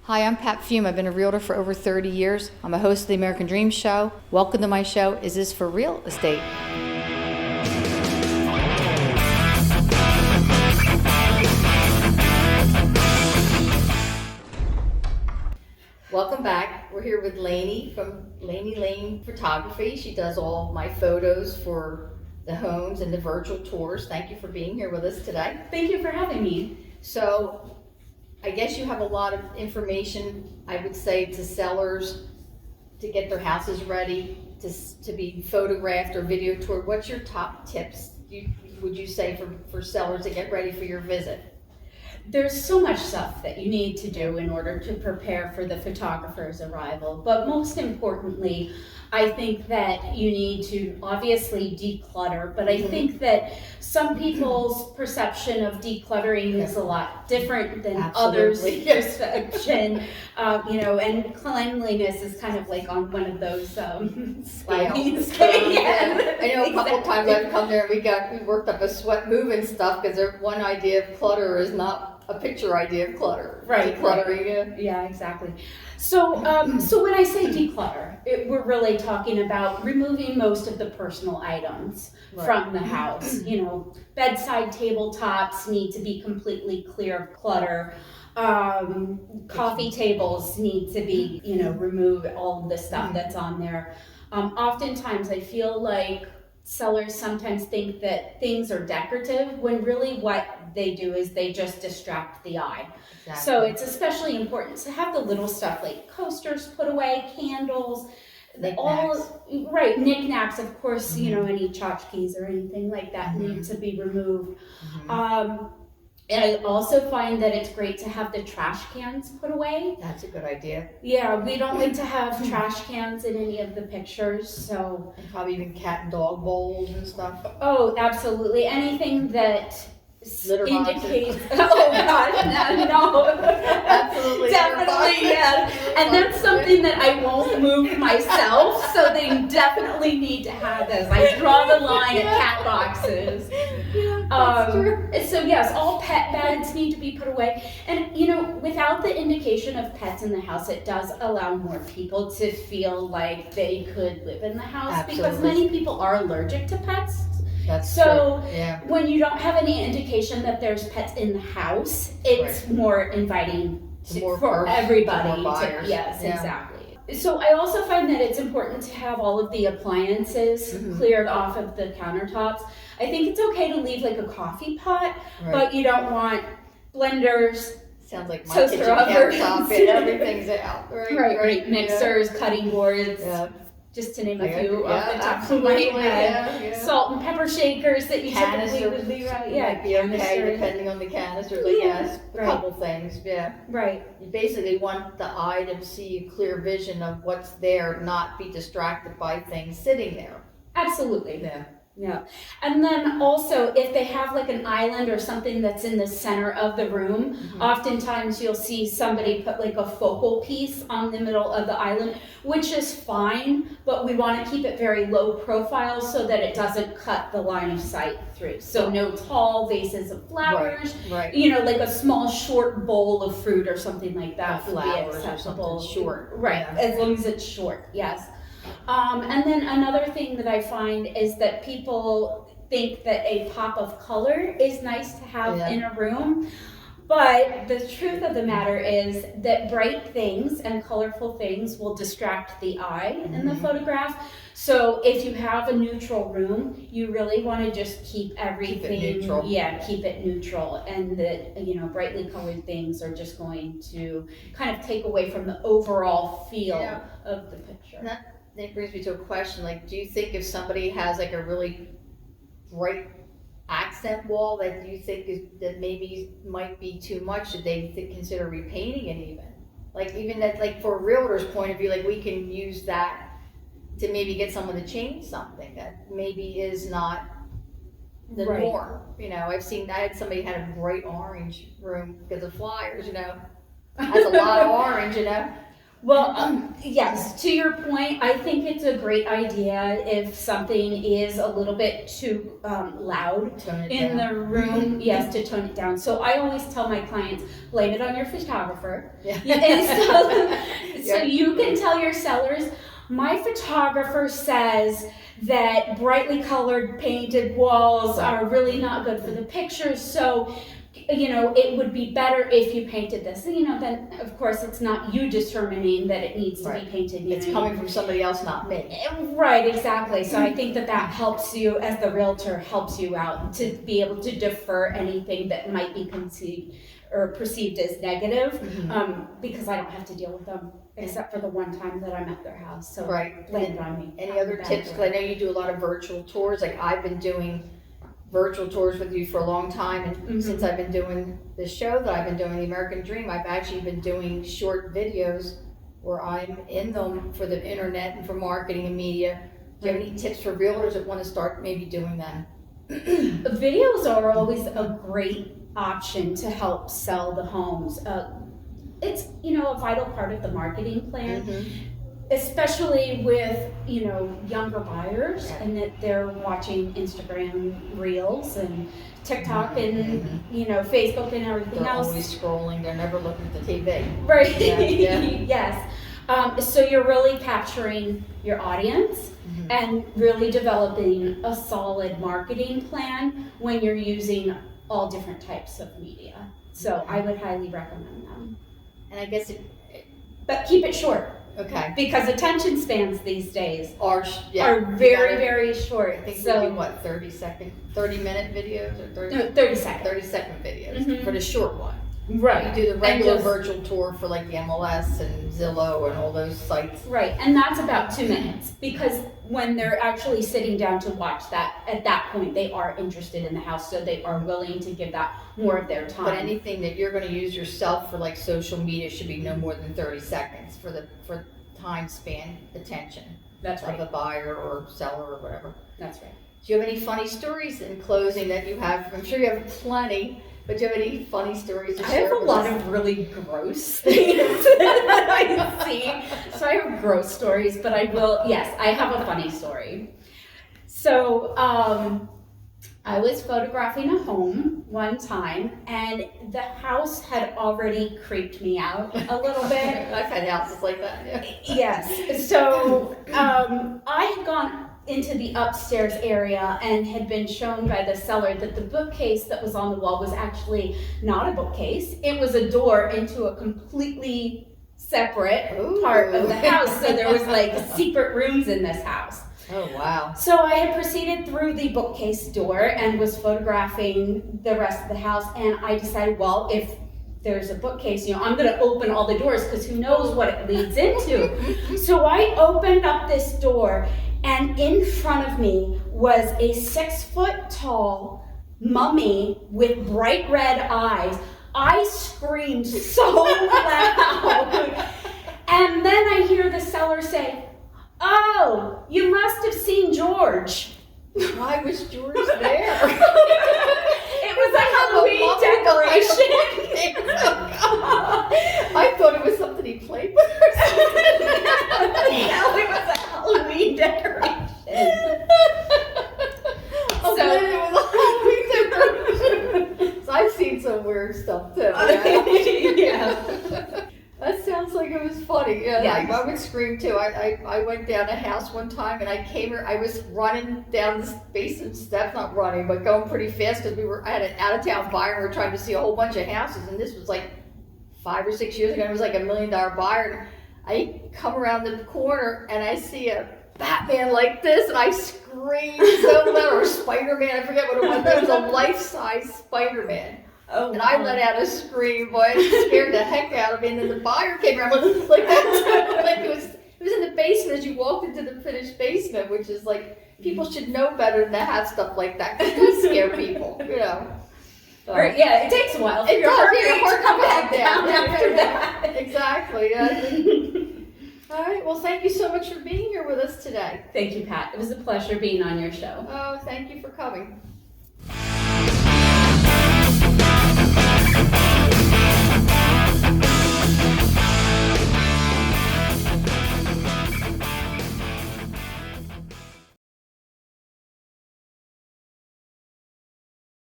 Hi, I'm Pat Fiume. I've been a realtor for over 30 years. I'm a host of the American Dream Show. Welcome to my show, Is This for Real Estate? Welcome back. We're here with Laney from Laney Lane Photography. She does all my photos for the homes and the virtual tours. Thank you for being here with us today. Thank you for having me. So, I guess you have a lot of information, I would say, to sellers to get their houses ready to be photographed or video toured. What's your top tips, would you say, for sellers to get ready for your visit? There's so much stuff that you need to do in order to prepare for the photographer's arrival, but most importantly, I think that you need to obviously declutter, but I think that some people's perception of decluttering is a lot different than others' perception, and cleanliness is kind of like on one of those slides. I know a couple times I've come there and we worked up a sweat moving stuff because one idea of clutter is not a picture idea of clutter. Right. Decluttering. Yeah, exactly. So when I say declutter, we're really talking about removing most of the personal items from the house. Bedside tabletops need to be completely clear of clutter. Coffee tables need to be, remove all of the stuff that's on there. Oftentimes I feel like sellers sometimes think that things are decorative when really what they do is they just distract the eye. Exactly. So it's especially important to have the little stuff like coasters put away, candles, knickknacks, of course, any tchotchkes or anything like that need to be removed. And I also find that it's great to have the trash cans put away. That's a good idea. Yeah, we don't like to have trash cans in any of the pictures, so. And probably even cat and dog bowls and stuff. Oh, absolutely. Anything that indicates. Boxes. Oh God, no. Absolutely. Definitely, yeah. And that's something that I won't move myself, so they definitely need to have this. I draw the line at cat boxes. So yes, all pet beds need to be put away. And without the indication of pets in the house, it does allow more people to feel like they could live in the house. Absolutely. Because many people are allergic to pets. That's so true. Yeah. When you don't have any indication that there's pets in the house, it's more inviting for everybody. Yes, exactly. So I also find that it's important to have all of the appliances cleared off of the countertops. I think it's okay to leave like a coffee pot, but you don't want blenders. Sounds like my toaster kitchen ovens. countertop and everything's out. Right. Mixers, cutting boards. Yeah. Just to name a few off the top of my head. Salt and pepper shakers that you typically would leave out. Might be okay depending on the canister, but yes, a couple things, Right. You basically want the eye to see a clear vision of what's there, not be distracted by things sitting there. Absolutely. Yeah. And then also, if they have like an island or something that's in the center of the room, oftentimes you'll see somebody put like a focal piece on the middle of the island, which is fine, but we want to keep it very low profile so that it doesn't cut the line of sight through. So no tall vases of flowers, like a small short bowl of fruit or something like that would be acceptable. Short. Right, as long as it's short, yes. And then another thing that I find is that people think that a pop of color is nice to have in a room, but the truth of the matter is that bright things and colorful things will distract the eye in the photograph. So if you have a neutral room, you really want to just keep everything keep it neutral, and that brightly colored things are just going to kind of take away from the overall feel of the picture. That brings me to a question, do you think if somebody has like a really bright accent wall that you think that maybe might be too much, should they consider repainting it even? Even that, for a realtor's point of view, we can use that to maybe get someone to change something that maybe is not the norm. I had somebody had a bright orange room because of flyers, has a lot of orange, Well, yes, to your point, I think it's a great idea if something is a little bit too loud in the room, yes, to tone it down. So I always tell my clients, blame it on your photographer. Yeah. And so you can tell your sellers, my photographer says that brightly colored painted walls are really not good for the pictures, so it would be better if you painted this. Then of course it's not you determining that it needs to be painted. It's coming from somebody else, not me. Right, exactly. So I think that helps you, as the realtor, helps you out to be able to defer anything that might be conceived or perceived as negative, because I don't have to deal with them except for the one time that I'm at their house. So blame it on me. Any other tips? Because I know you do a lot of virtual tours. Like I've been doing virtual tours with you for a long time, and since I've been doing this show that I've been doing, The American Dream, I've actually been doing short videos where I'm in them for the internet and for marketing and media. Do you have any tips for realtors that want to start maybe doing them? Videos are always a great option to help sell the homes. It's a vital part of the marketing plan. Especially with, younger buyers, and that they're watching Instagram Reels and TikTok and, Facebook and everything else. They're always scrolling. They're never looking at the TV. Right. Yes. So you're really capturing your audience and really developing a solid marketing plan when you're using all different types of media. So I would highly recommend them. And I guess but keep it short. Okay. Because attention spans these days are very, very short. I think we do 30-minute videos or 30 second. 30-second videos for the short one. Right. You do the regular virtual tour for like the MLS and Zillow and all those sites. Right, and that's about 2 minutes, because when they're actually sitting down to watch that, at that point they are interested in the house, so they are willing to give that more of their time. But anything that you're going to use yourself for like social media should be no more than 30 seconds for time span attention. That's right. Of the buyer or seller or whatever. That's right. Do you have any funny stories in closing that you have? I'm sure you have plenty. But do you have any funny stories to share? I have a lot of really gross things that I see. So I have gross stories, but I have a funny story. So I was photographing a home one time, and the house had already creeped me out a little bit. I've had houses like that, yeah. Yes. So I had gone into the upstairs area and had been shown by the seller that the bookcase that was on the wall was actually not a bookcase. It was a door into a completely separate part of the house. So there was like secret rooms in this house. Oh, wow. So I had proceeded through the bookcase door and was photographing the rest of the house, and I decided, well, if there's a bookcase, I'm going to open all the doors, because who knows what it leads into. So I opened up this door, and in front of me was a 6-foot-tall mummy with bright red eyes. I screamed so loud. And then I hear the seller say, "Oh, you must have seen George." Why was George there? It was a Halloween decoration. I thought it was something he played with or something. No, it was a Halloween decoration. It was a Halloween decoration. So I've seen some weird stuff too. Yeah. That sounds like it was funny. Yeah. I would scream too. I went down a house one time, and I was running down the basement steps, not running, but going pretty fast, because I had an out-of-town buyer, and we were trying to see a whole bunch of houses, and this was like 5 or 6 years ago. It was like $1 million buyer, and I come around the corner, and I see a Batman like this, and I screamed so loud, or Spider-Man, I forget what it was, but it was a life-size Spider-Man. Oh, and I let out a scream, boy, it scared the heck out of me. And then the buyer came around like that, like it was in the basement as you walked into the finished basement, which is like, people should know better than to have stuff like that, because it does scare people, So. Right, yeah, it takes a while for your heart to come back down after that. Exactly, yeah. All right, well, thank you so much for being here with us today. Thank you, Pat. It was a pleasure being on your show. Oh, thank you for coming.